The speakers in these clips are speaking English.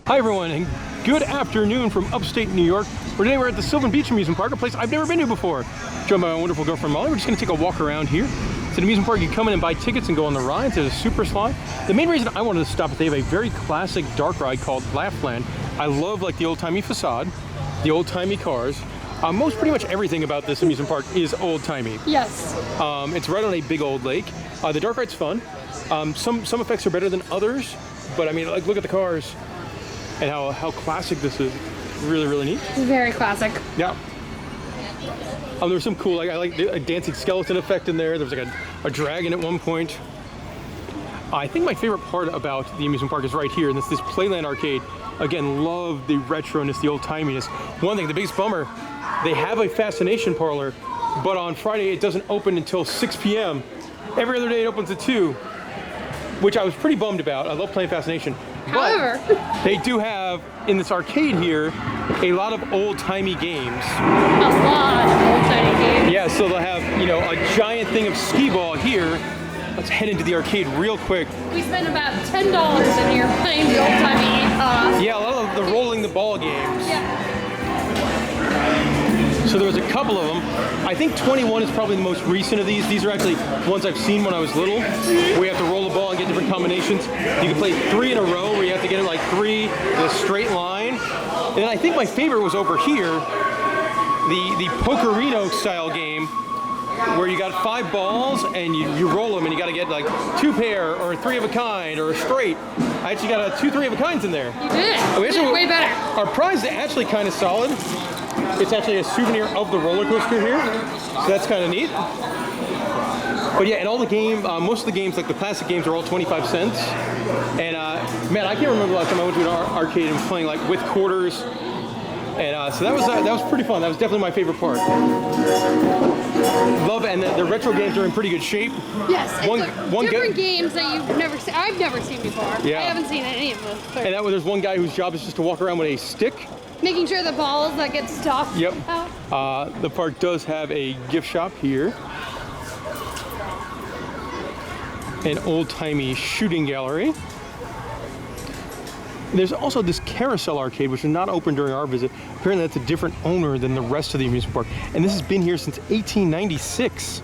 Hi everyone, and good afternoon from upstate New York. Today we're at the Sylvan Beach Amusement Park, a place I've never been to before. Joined by my wonderful girlfriend Molly. We're just gonna take a walk around here. It's an amusement park. You come in and buy tickets and go on the rides. There's a super slide. The main reason I wanted to stop is they have a very classic dark ride called Laffland. I love like the old-timey facade, the old-timey cars. Pretty much everything about this amusement park is old-timey. Yes. It's right on a big old lake. The dark ride's fun. Some effects are better than others, but I mean, like, look at the cars and how classic this is. Really, really neat. Very classic. Yeah. There's some cool, I like a dancing skeleton effect in there. There was like a dragon at one point. I think my favorite part about the amusement park is right here, and this Playland arcade. Again, love the retroness, the old-timiness. One thing, the biggest bummer, they have a fascination parlor, but on Friday it doesn't open until 6 p.m. Every other day it opens at 2, which I was pretty bummed about. I love playing fascination. However, they do have, in this arcade here, a lot of old-timey games. A lot of old-timey games. Yeah, so they'll have, you know, a giant thing of skee-ball here. Let's head into the arcade real quick. We spent about $10 in here playing the old-timey. Yeah, a lot of the rolling the ball games. Yeah. So there was a couple of them. I think 21 is probably the most recent of these. These are actually ones I've seen when I was little, where you have to roll the ball and get different combinations. You can play 3 in a row, where you have to get it like 3 in a straight line. And then I think my favorite was over here, the Pokerino style game, where you got 5 balls and you roll them and you got to get like 2 pair or 3 of a kind or a straight. I actually got 2 3 of a kinds in there. You did. You did way better. Our prize is actually kind of solid. It's actually a souvenir of the roller coaster here, so that's kind of neat. But yeah, and all the most of the games, like the classic games, are all 25 cents. And man, I can't remember the last time I went to an arcade and was playing like with quarters. And so that was pretty fun. That was definitely my favorite part. Love it, and the retro games are in pretty good shape. Yes, different games that I've never seen before. Yeah. I haven't seen any of them. And there's one guy whose job is just to walk around with a stick. Making sure the balls that get stuck. Yep. The park does have a gift shop here. An old-timey shooting gallery. There's also this carousel arcade, which is not open during our visit. Apparently that's a different owner than the rest of the amusement park. And this has been here since 1896.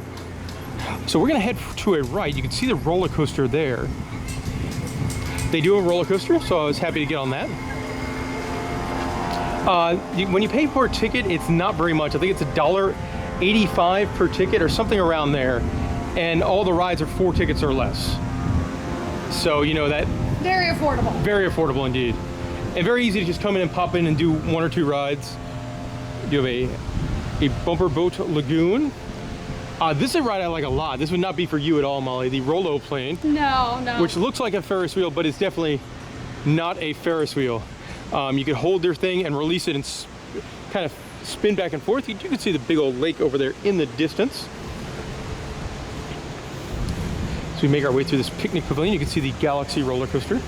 So we're gonna head to a right. You can see the roller coaster there. They do a roller coaster, so I was happy to get on that. When you pay for a ticket, it's not very much. I think it's $1.85 per ticket or something around there. And all the rides are 4 tickets or less. So, you know, that... Very affordable. Very affordable indeed. And very easy to just come in and pop in and do 1 or 2 rides. You have a bumper boat lagoon. This is a ride I like a lot. This would not be for you at all, Molly. The Rolo plane. No. Which looks like a Ferris wheel, but it's definitely not a Ferris wheel. You could hold their thing and release it and kind of spin back and forth. You can see the big old lake over there in the distance. So we make our way through this picnic pavilion. You can see the Galaxy roller coaster.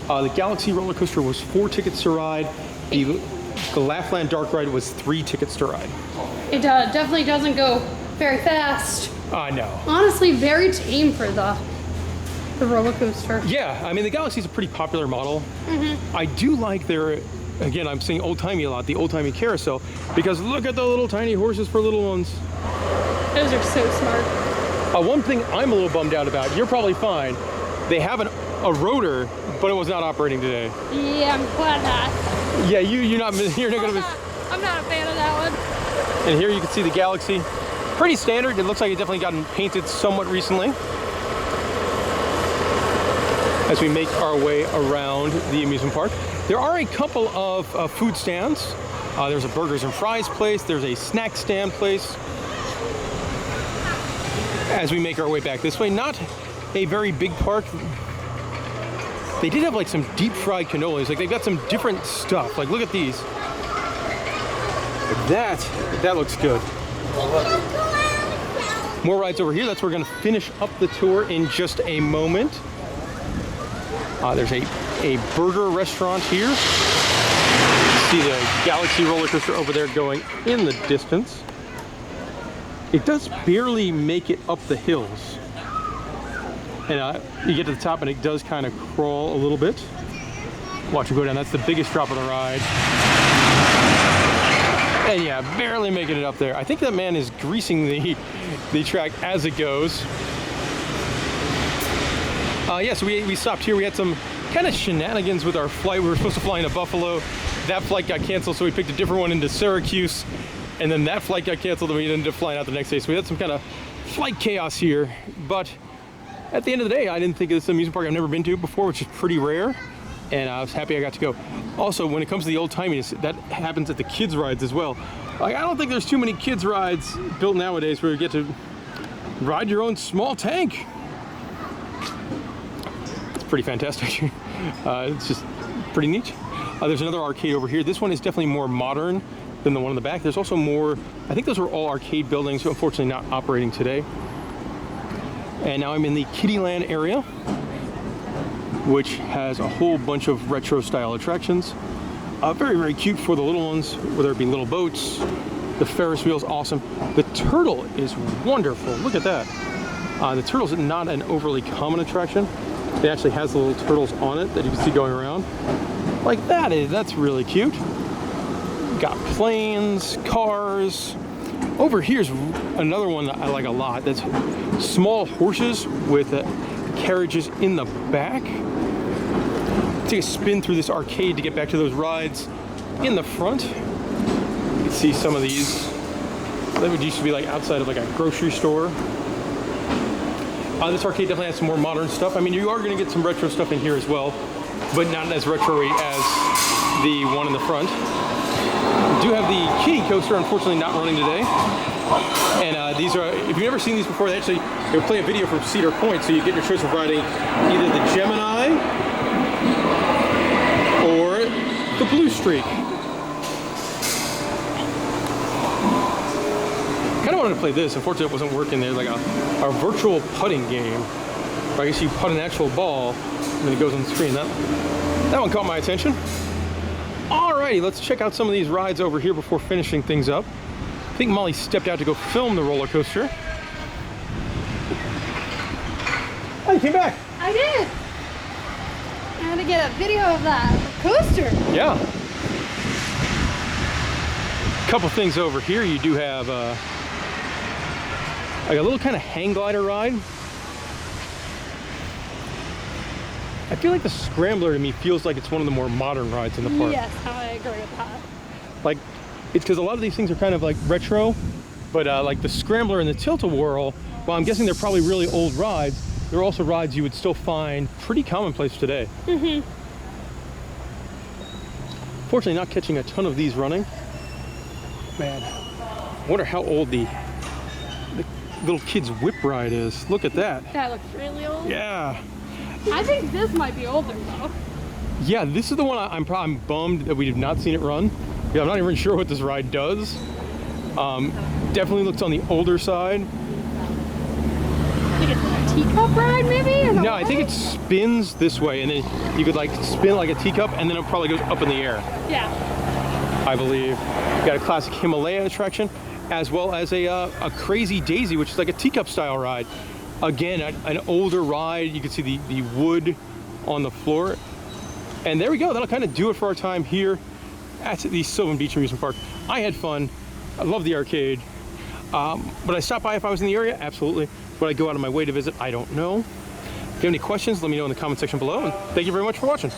The Galaxy roller coaster was 4 tickets to ride. The Laffland dark ride was 3 tickets to ride. It definitely doesn't go very fast. No. Honestly, very tame for the roller coaster. Yeah, I mean, the Galaxy is a pretty popular model. I do like their, again, I'm saying old-timey a lot, the old-timey carousel, because look at the little tiny horses for little ones. Those are so smart. One thing I'm a little bummed out about, you're probably fine, they have a rotor, but it was not operating today. Yeah, I'm glad not. Yeah, you're not gonna miss. I'm not a fan of that one. And here you can see the Galaxy. Pretty standard. It looks like it's definitely gotten painted somewhat recently. As we make our way around the amusement park, there are a couple of food stands. There's a burgers and fries place. There's a snack stand place. As we make our way back this way, not a very big park. They did have like some deep fried cannolis. Like they've got some different stuff. Like look at these. That looks good. More rides over here. That's where we're gonna finish up the tour in just a moment. There's a burger restaurant here. See the Galaxy roller coaster over there going in the distance. It does barely make it up the hills. And you get to the top and it does kind of crawl a little bit. Watch it go down. That's the biggest drop of the ride. And yeah, barely making it up there. I think that man is greasing the track as it goes. Yeah, so we stopped here. We had some kind of shenanigans with our flight. We were supposed to fly into Buffalo. That flight got canceled, so we picked a different one into Syracuse. And then that flight got canceled and we ended up flying out the next day. So we had some kind of flight chaos here. But at the end of the day, I didn't think of this amusement park I've never been to before, which is pretty rare. And I was happy I got to go. Also, when it comes to the old timiness, that happens at the kids rides as well. Like, I don't think there's too many kids rides built nowadays where you get to ride your own small tank. It's pretty fantastic. It's just pretty neat. There's another arcade over here. This one is definitely more modern than the one in the back. There's also more, I think those are all arcade buildings, so unfortunately not operating today. And now I'm in the Kiddieland area, which has a whole bunch of retro style attractions. Very, very cute for the little ones, whether it be little boats. The Ferris wheel's awesome. The turtle is wonderful. Look at that. The turtle's not an overly common attraction. It actually has the little turtles on it that you can see going around. Like that's really cute. Got planes, cars. Over here's another one that I like a lot. That's small horses with carriages in the back. Take a spin through this arcade to get back to those rides in the front. You can see some of these. That would used to be like outside of like a grocery store. This arcade definitely has some more modern stuff. I mean, you are going to get some retro stuff in here as well, but not as retro-y as the one in the front. We do have the kiddie coaster, unfortunately not running today. And these are, if you've never seen these before, they play a video from Cedar Point, so you get your choice of riding either the Gemini or the Blue Streak. Kind of wanted to play this. Unfortunately, it wasn't working. There's like a virtual putting game. Where I guess you putt an actual ball, and then it goes on the screen. That one caught my attention. Alrighty, let's check out some of these rides over here before finishing things up. I think Molly stepped out to go film the roller coaster. Oh, you came back. I did. I had to get a video of that coaster. Yeah. Couple things over here. You do have like a little kind of hang glider ride. I feel like the Scrambler to me feels like it's one of the more modern rides in the park. Yes, I agree with that. Like, it's because a lot of these things are kind of like retro, but like the Scrambler and the Tilt-A-Whirl, well, I'm guessing they're probably really old rides. They're also rides you would still find pretty commonplace today. Mm-hmm. Fortunately, not catching a ton of these running. Man, I wonder how old the little kid's whip ride is. Look at that. That looks really old. Yeah. I think this might be older though. Yeah, this is the one I'm bummed that we have not seen it run. Yeah, I'm not even sure what this ride does. Definitely looks on the older side. I think it's a teacup ride maybe? No, I think it spins this way and then you could like spin like a teacup and then it probably goes up in the air. Yeah. I believe. Got a classic Himalaya attraction as well as a Crazy Daisy, which is like a teacup style ride. Again, an older ride. You can see the wood on the floor. And there we go. That'll kind of do it for our time here at the Sylvan Beach Amusement Park. I had fun. I love the arcade. Would I stop by if I was in the area? Absolutely. Would I go out of my way to visit? I don't know. If you have any questions, let me know in the comment section below. And thank you very much for watching.